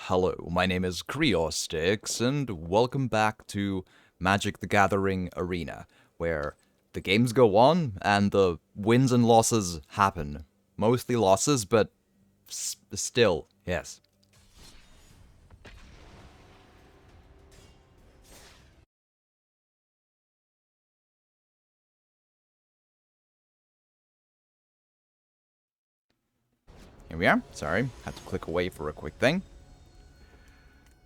Hello, my name is Creostix, and welcome back to Magic the Gathering Arena, where the games go on and the wins and losses happen. Mostly losses, but still, yes. Here we are. Sorry, had to click away for a quick thing.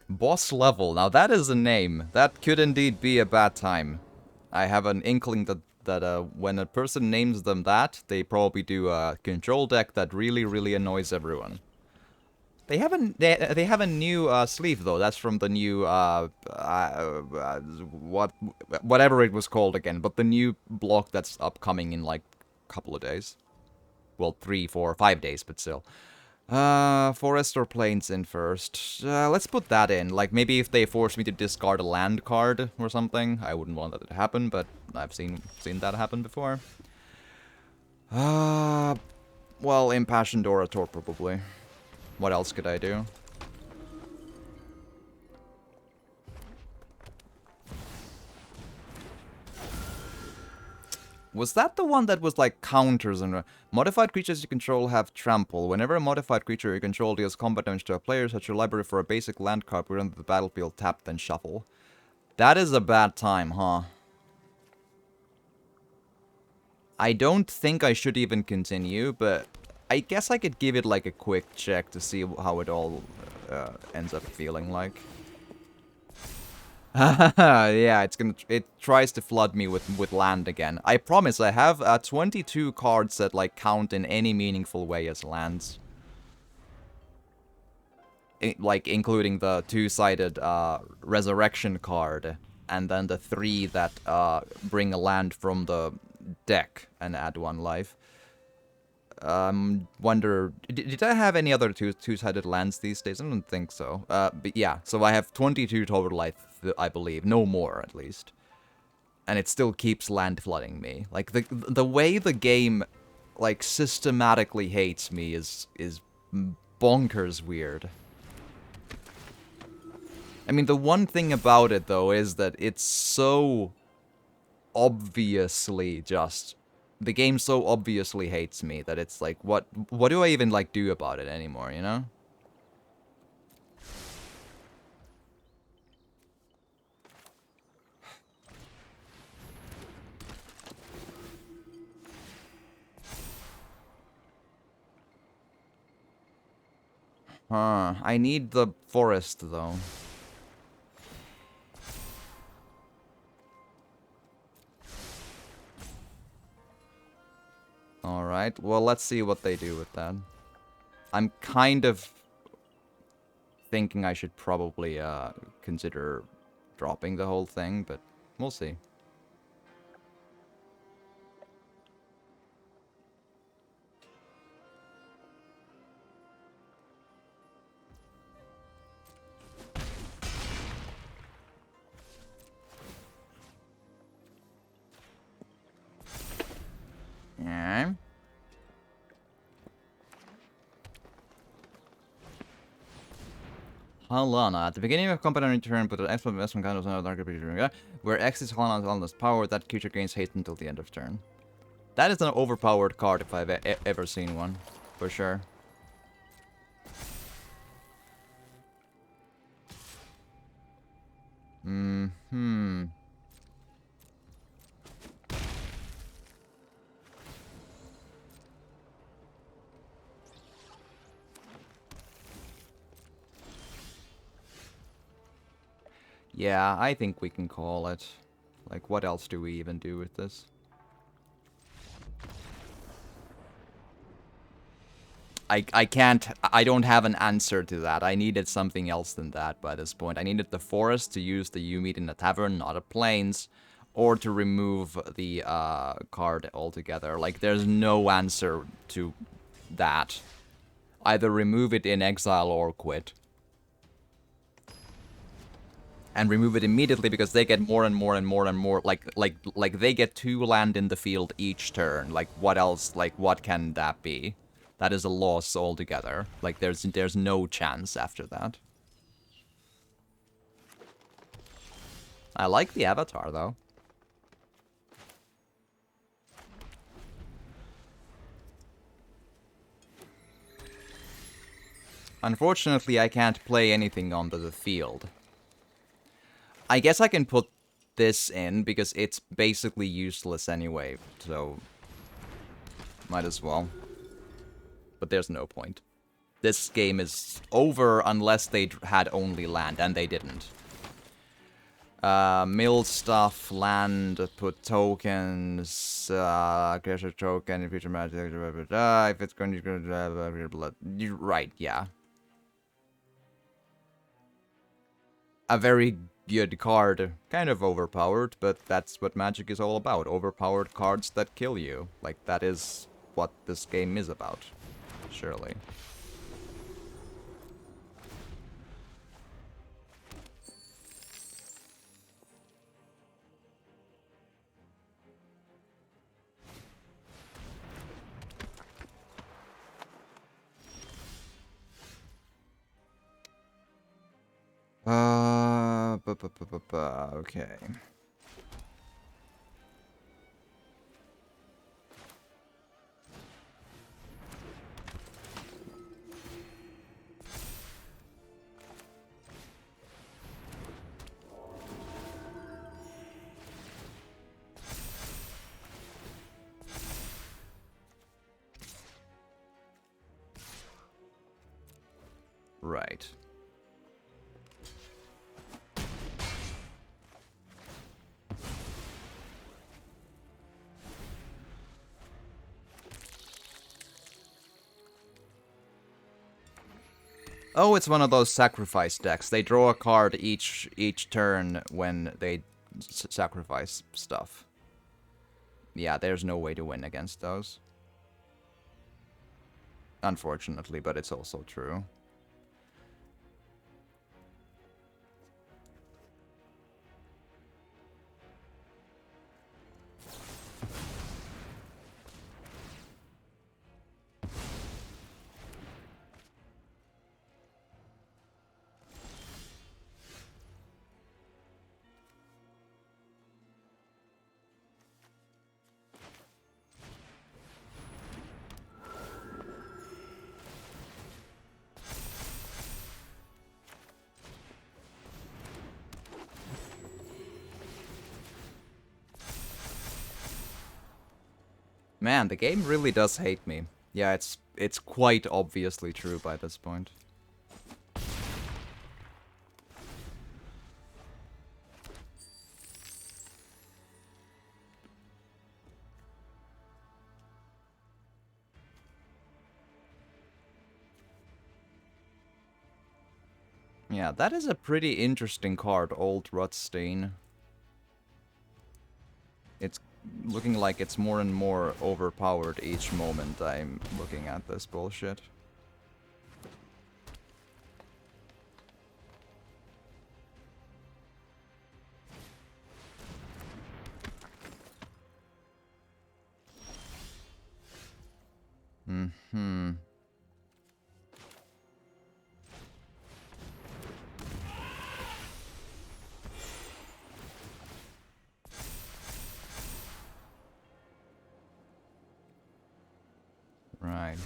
Boss level. Now that is a name. That could indeed be a bad time. I have an inkling that when a person names them that, they probably do a control deck that really annoys everyone. They have a new sleeve though. That's from the new whatever it was called again. But the new block that's upcoming in like a couple of days. Well, 3, 4, 5 days, but still. Forest or plains in first. Let's put that in. Like, maybe if they force me to discard a land card or something. I wouldn't want that to happen, but I've seen that happen before. Uh, well, Impassioned Orator, probably. What else could I do? Was that the one that was like counters and modified creatures you control have trample? Whenever a modified creature you control deals combat damage to a player, such your library for a basic land card put onto the battlefield, tap then shuffle. That is a bad time, huh? I don't think I should even continue, but I guess I could give it like a quick check to see how it all ends up feeling like. Yeah, it tries to flood me with land again. I promise I have 22 cards that like count in any meaningful way as lands. Like including the two-sided resurrection card and then the 3 that bring a land from the deck and add 1 life. Wonder, did I have any other two-sided lands these days? I don't think so. But yeah, so I have 22 total life, I believe. No more, at least. And it still keeps land flooding me. Like, the way the game, like, systematically hates me is bonkers weird. I mean, the one thing about it, though, is that it's so obviously just... The game so obviously hates me that it's like, what do I even, like, do about it anymore, you know? Huh, I need the forest, though. Alright, well, let's see what they do with that. I'm kind of thinking I should probably consider dropping the whole thing, but we'll see. Yeah. Halana. At the beginning of combat on turn, put an X investment kind of another creature, where X is Halana's power, that creature gains haste until the end of turn. That is an overpowered card if I've ever seen one, for sure. Hmm. Yeah, I think we can call it. Like, what else do we even do with this? I can't, I don't have an answer to that. I needed something else than that by this point. I needed the forest to use the You Meet in the Tavern, not a plains, or to remove the card altogether. Like, there's no answer to that. Either remove it in exile or quit. And remove it immediately because they get more and more and more and more, like they get 2 land in the field each turn. Like, what else, like, what can that be? That is a loss altogether. Like, there's no chance after that. I like the avatar, though. Unfortunately, I can't play anything onto the field. I guess I can put this in, because it's basically useless anyway, so... might as well. But there's no point. This game is over unless they had only land, and they didn't. Mill stuff, land, put tokens, create a token, future magic, if it's going to blood. Right, yeah. A very good card, kind of overpowered, but that's what Magic is all about. Overpowered cards that kill you. Like, that is what this game is about, surely. Okay. Right. Oh, it's one of those sacrifice decks. They draw a card each turn when they sacrifice stuff. Yeah, there's no way to win against those. Unfortunately, but it's also true. Man, the game really does hate me. Yeah, it's quite obviously true by this point. Yeah, that is a pretty interesting card, Old Rutstain. It's looking like it's more and more overpowered each moment I'm looking at this bullshit. Mm-hmm. Right.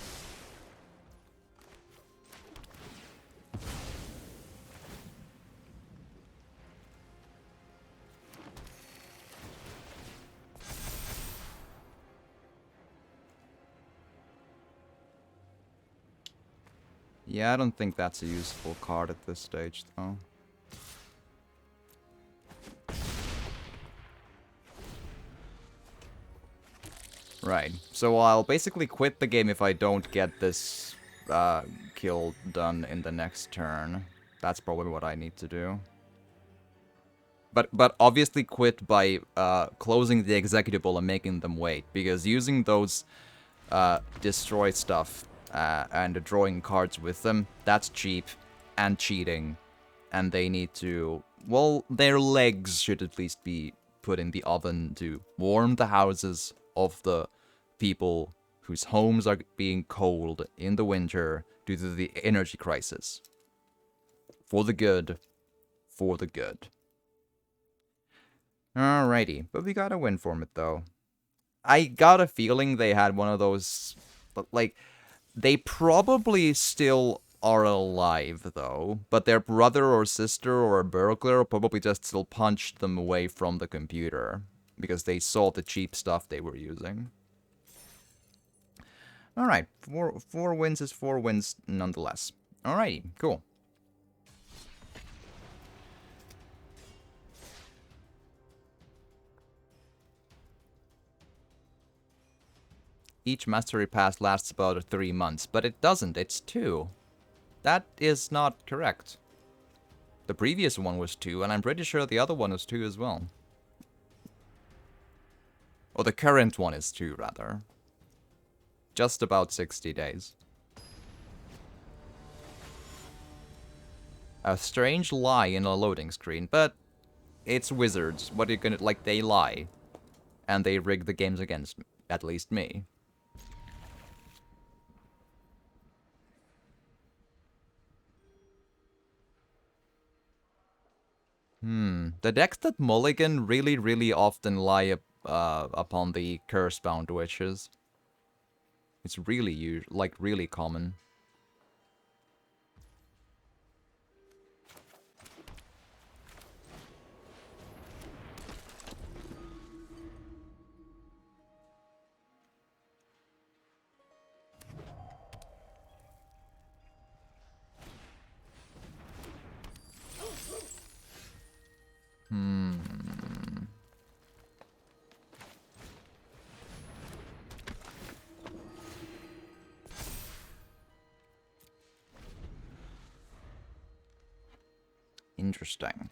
Yeah, I don't think that's a useful card at this stage, though. Right. So I'll basically quit the game if I don't get this kill done in the next turn. That's probably what I need to do. But obviously quit by closing the executable and making them wait, because using those destroy stuff and drawing cards with them, that's cheap and cheating, and they need to, well, their legs should at least be put in the oven to warm the houses of the people whose homes are being cold in the winter due to the energy crisis. For the good. For the good. Alrighty, but we got a win from it, though. I got a feeling they had one of those... Like, they probably still are alive, though. But their brother or sister or a burglar probably just still punched them away from the computer. Because they saw the cheap stuff they were using. Alright, four wins is 4 wins nonetheless. Alrighty, cool. Each mastery pass lasts about 3 months, but it doesn't, it's 2. That is not correct. The previous one was 2, and I'm pretty sure the other one was 2 as well. Or the current one is 2, rather. Just about 60 days. A strange lie in a loading screen, but it's Wizards. What are you gonna... Like, they lie. And they rig the games against, at least me. The decks that mulligan really, really often lie upon the curse-bound witches. It's really, really common. Interesting.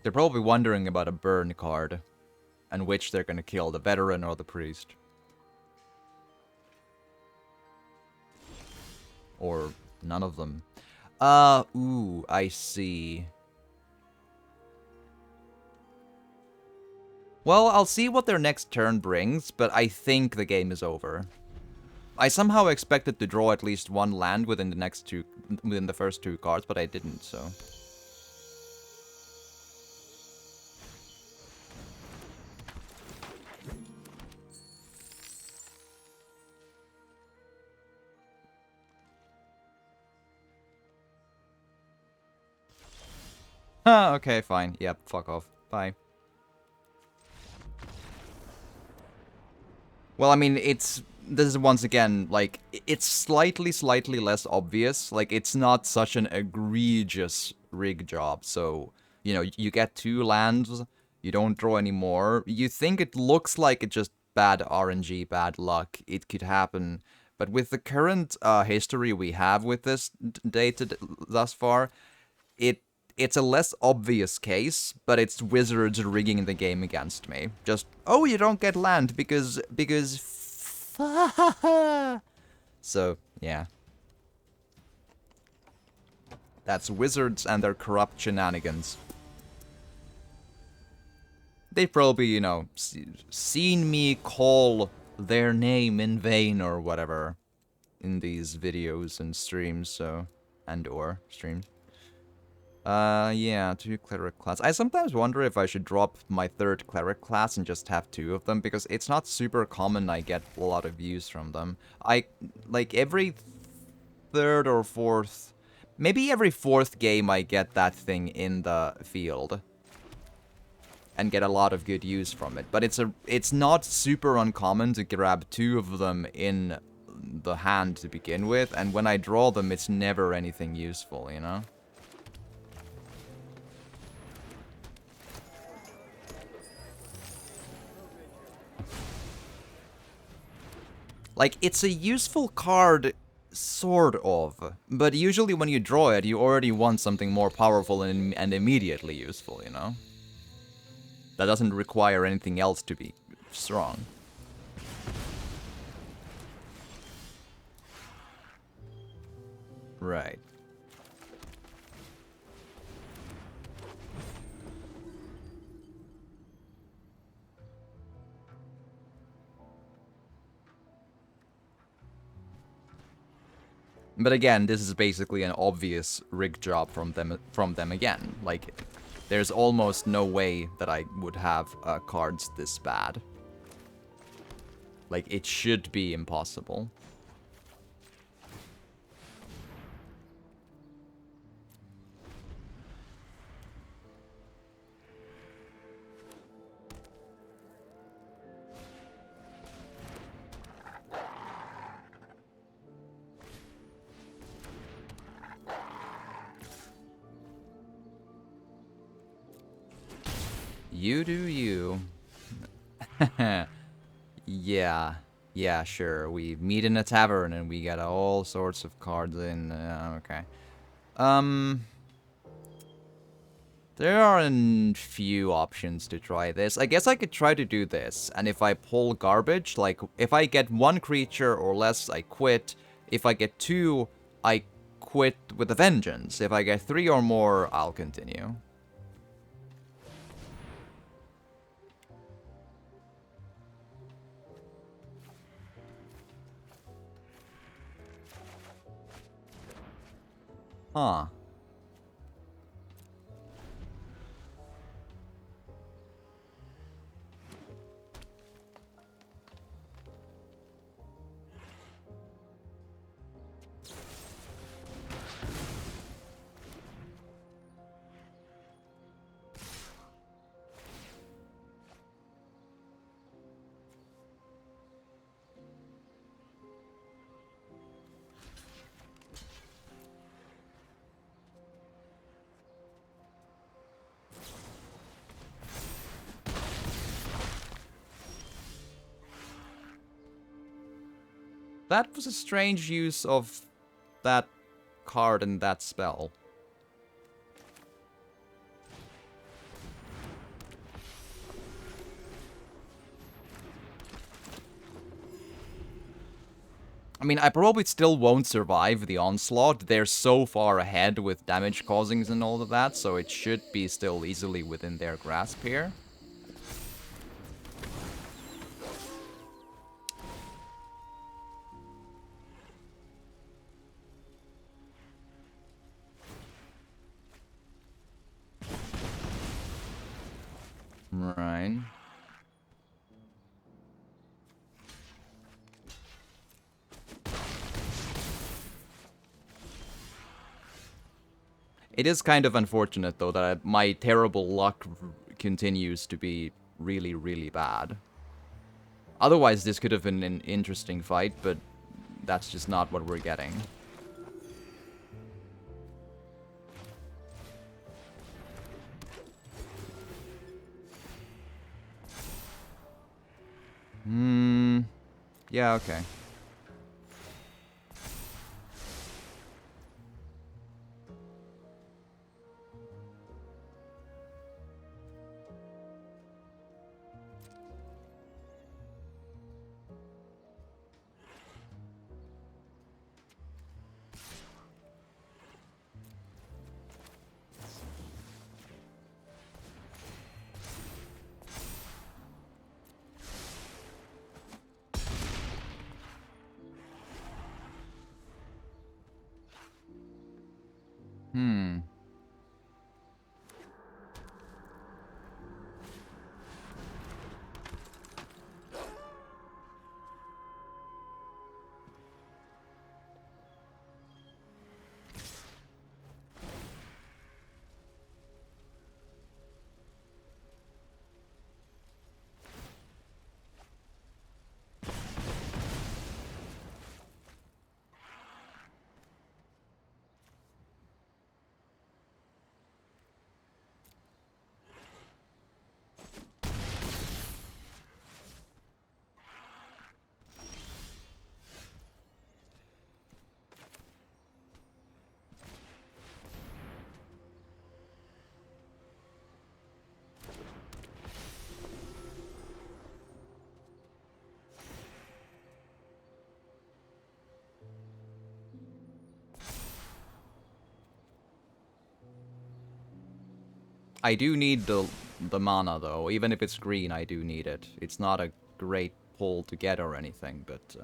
They're probably wondering about a burn card, and which they're gonna kill, the veteran or the priest. Or none of them. Ooh, I see. Well, I'll see what their next turn brings, but I think the game is over. I somehow expected to draw at least 1 land within the first 2 cards, but I didn't, so... Huh, okay, fine. Yep, fuck off. Bye. Well, I mean, this is once again, like, it's slightly less obvious. Like, it's not such an egregious rig job. So, you know, you get 2 lands, you don't draw any more. You think it looks like it's just bad RNG, bad luck. It could happen. But with the current history we have with this data thus far, it's a less obvious case, but it's Wizards rigging the game against me. Just, oh, you don't get land because... So, yeah. That's Wizards and their corrupt shenanigans. They've probably, you know, seen me call their name in vain or whatever in these videos and streams, so... and/or streams. Yeah, 2 cleric class. I sometimes wonder if I should drop my 3rd cleric class and just have 2 of them, because it's not super common I get a lot of views from them. Like, every 3rd or 4th... Maybe every 4th game I get that thing in the field. And get a lot of good use from it. But it's not super uncommon to grab 2 of them in the hand to begin with, and when I draw them, it's never anything useful, you know? Like, it's a useful card, sort of. But usually when you draw it, you already want something more powerful and immediately useful, you know? That doesn't require anything else to be strong. Right. But again, this is basically an obvious rig job from them again. Like, there's almost no way that I would have cards this bad. Like, it should be impossible. You do you. Yeah. Yeah, sure. We meet in a tavern and we get all sorts of cards in. Okay. There are a few options to try this. I guess I could try to do this, and if I pull garbage, like, if I get 1 creature or less, I quit. If I get 2, I quit with a vengeance. If I get 3 or more, I'll continue. Huh. That was a strange use of that card and that spell. I mean, I probably still won't survive the onslaught. They're so far ahead with damage causings and all of that, so it should be still easily within their grasp here. Right. It is kind of unfortunate, though, that my terrible luck continues to be really, really bad. Otherwise, this could have been an interesting fight, but that's just not what we're getting. Yeah, okay. I do need the mana though. Even if it's green, I do need it. It's not a great pull to get or anything, but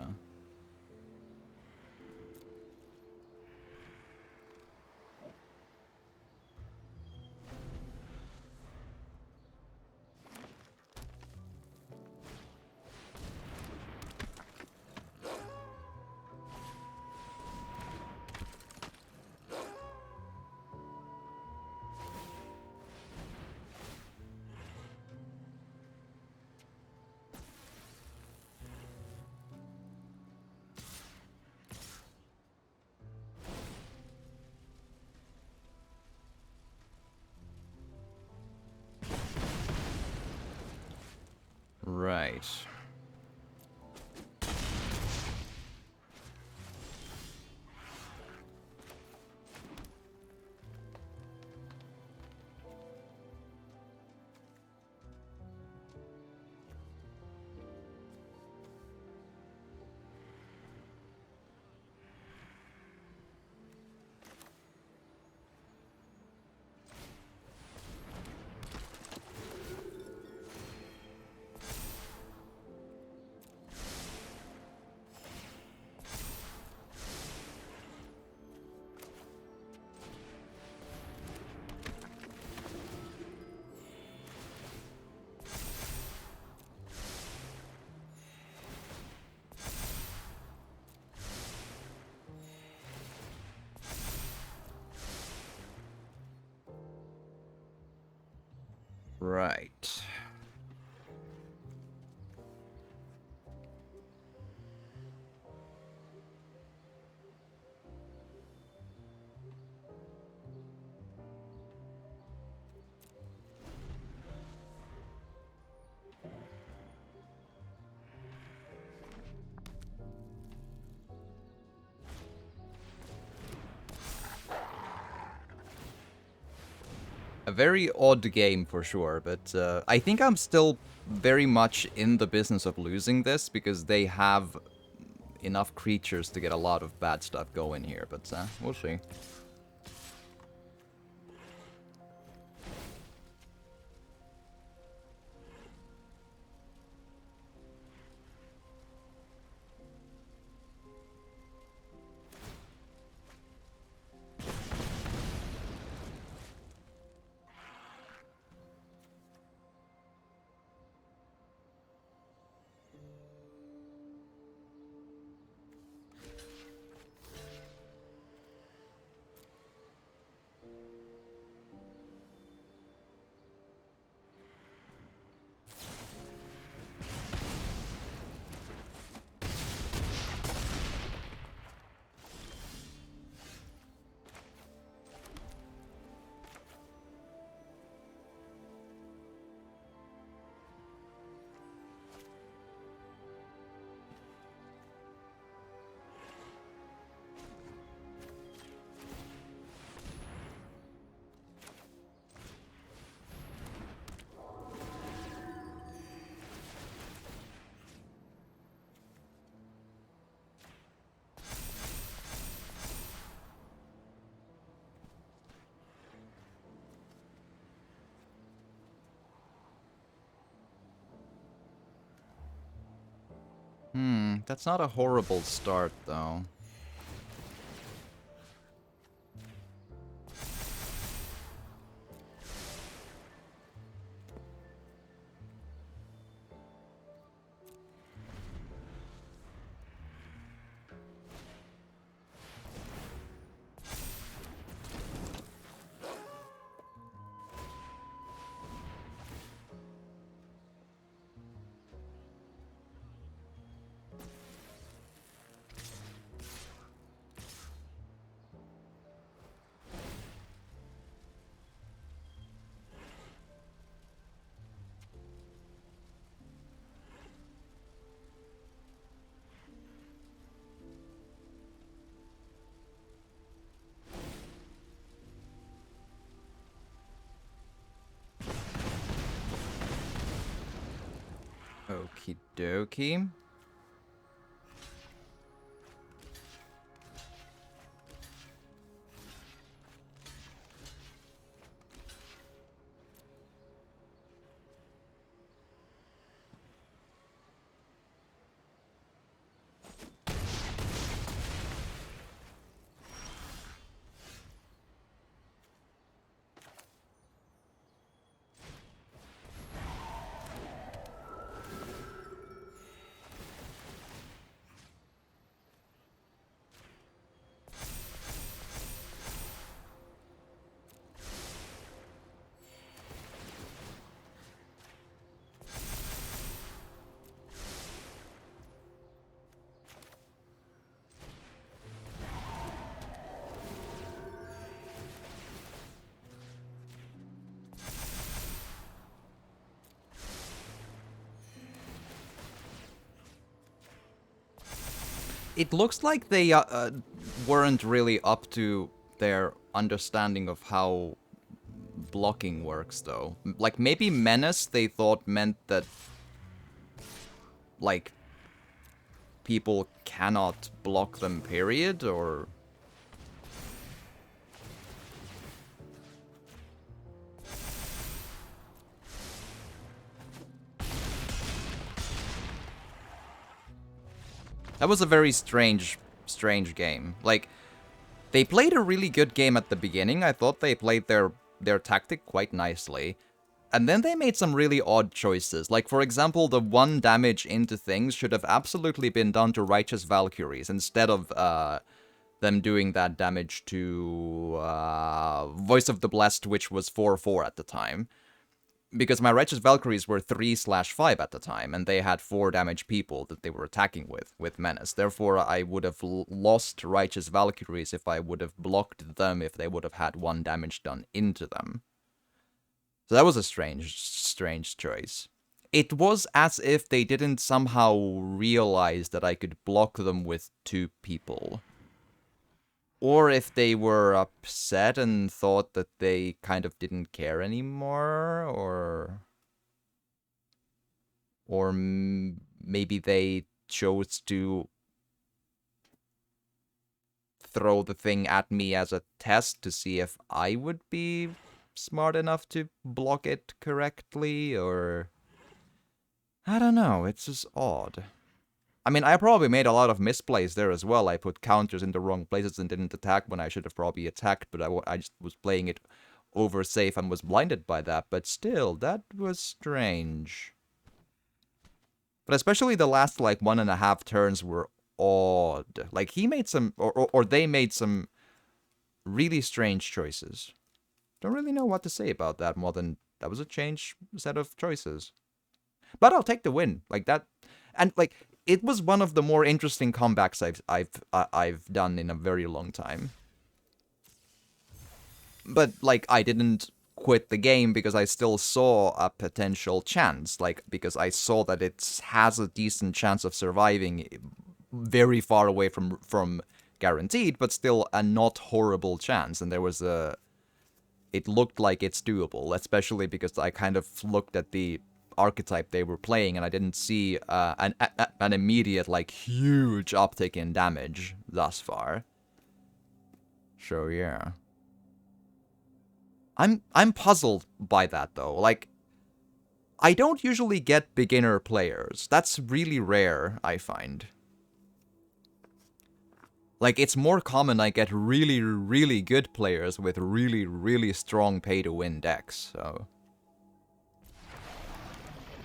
right. Right. A very odd game for sure, but I think I'm still very much in the business of losing this because they have enough creatures to get a lot of bad stuff going here, but we'll see. That's not a horrible start though. Okie dokie. it looks like they weren't really up to their understanding of how blocking works, though. Like, maybe Menace they thought meant that, like, people cannot block them, period, or... That was a very strange game. Like, they played a really good game at the beginning. I thought they played their tactic quite nicely. And then they made some really odd choices. Like, for example, the 1 damage into things should have absolutely been done to Righteous Valkyries instead of them doing that damage to Voice of the Blessed, which was 4/4 at the time. Because my Righteous Valkyries were 3/5 at the time, and they had 4 damage people that they were attacking with Menace. Therefore, I would have lost Righteous Valkyries if I would have blocked them if they would have had 1 damage done into them. So that was a strange choice. It was as if they didn't somehow realize that I could block them with 2 people. Or if they were upset and thought that they kind of didn't care anymore, or maybe they chose to throw the thing at me as a test to see if I would be smart enough to block it correctly, or... I don't know, it's just odd. I mean, I probably made a lot of misplays there as well. I put counters in the wrong places and didn't attack when I should have probably attacked, but I just was playing it over safe and was blinded by that. But still, that was strange. But especially the last, like, 1.5 turns were odd. Like, he made some, or they made some really strange choices. Don't really know what to say about that more than that was a change set of choices. But I'll take the win. Like, that, and, like... It was one of the more interesting comebacks I've done in a very long time. But, like, I didn't quit the game because I still saw a potential chance. Like, because I saw that it has a decent chance of surviving very far away from guaranteed, but still a not horrible chance. And there was a... It looked like it's doable, especially because I kind of looked at the archetype they were playing, and I didn't see an immediate, like, huge uptick in damage thus far. So yeah, I'm puzzled by that though. Like, I don't usually get beginner players. That's really rare, I find. Like, it's more common I get really, really good players with really, really strong pay-to-win decks, so...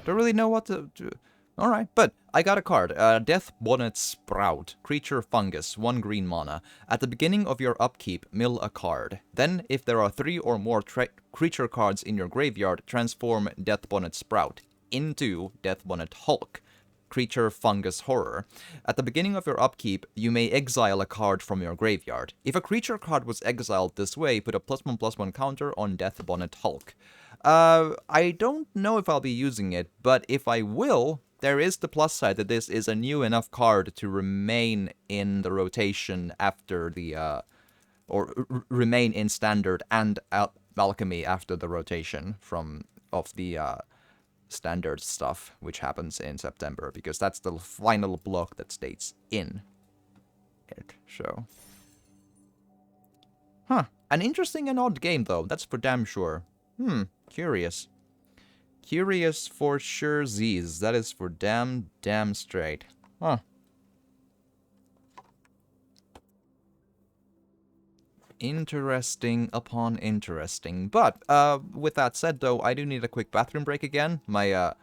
Don't really know what to do. Alright, but I got a card. Death Bonnet Sprout. Creature Fungus. 1 green mana. At the beginning of your upkeep, mill a card. Then, if there are 3 or more creature cards in your graveyard, transform Death Bonnet Sprout into Death Bonnet Hulk. Creature Fungus Horror. At the beginning of your upkeep, you may exile a card from your graveyard. If a creature card was exiled this way, put a +1/+1 counter on Death Bonnet Hulk. I don't know if I'll be using it, but if I will, there is the plus side that this is a new enough card to remain in the rotation after the, remain in Standard and Alchemy after the rotation of the, Standard stuff, which happens in September, because that's the final block that stays in it, so... Huh, an interesting and odd game, though, that's for damn sure. Curious. Curious for sure, Z's. That is for damn straight. Huh. Interesting upon interesting. But, with that said, though, I do need a quick bathroom break again. My,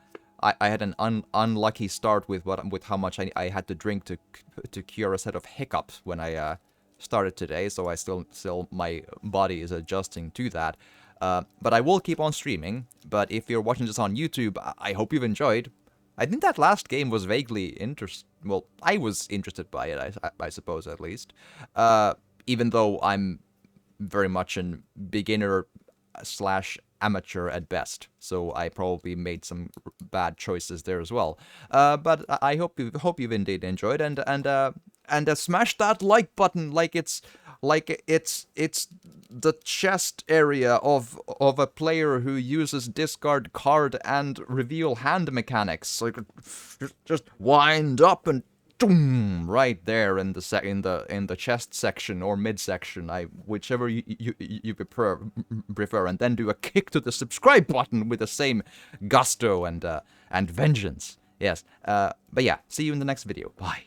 I had an unlucky start with how much I had to drink to cure a set of hiccups when I, started today, so I still my body is adjusting to that. But I will keep on streaming. But if you're watching this on YouTube, I hope you've enjoyed. I think that last game was vaguely well, I was interested by it, I suppose, at least. Even though I'm very much a beginner / amateur at best, so I probably made some bad choices there as well. But I hope you've indeed enjoyed, and and smash that like button like it's the chest area of a player who uses discard card and reveal hand mechanics. Like just wind up and boom, right there in the chest section or midsection, whichever you prefer, and then do a kick to the subscribe button with the same gusto and vengeance. Yes. But yeah, see you in the next video. Bye.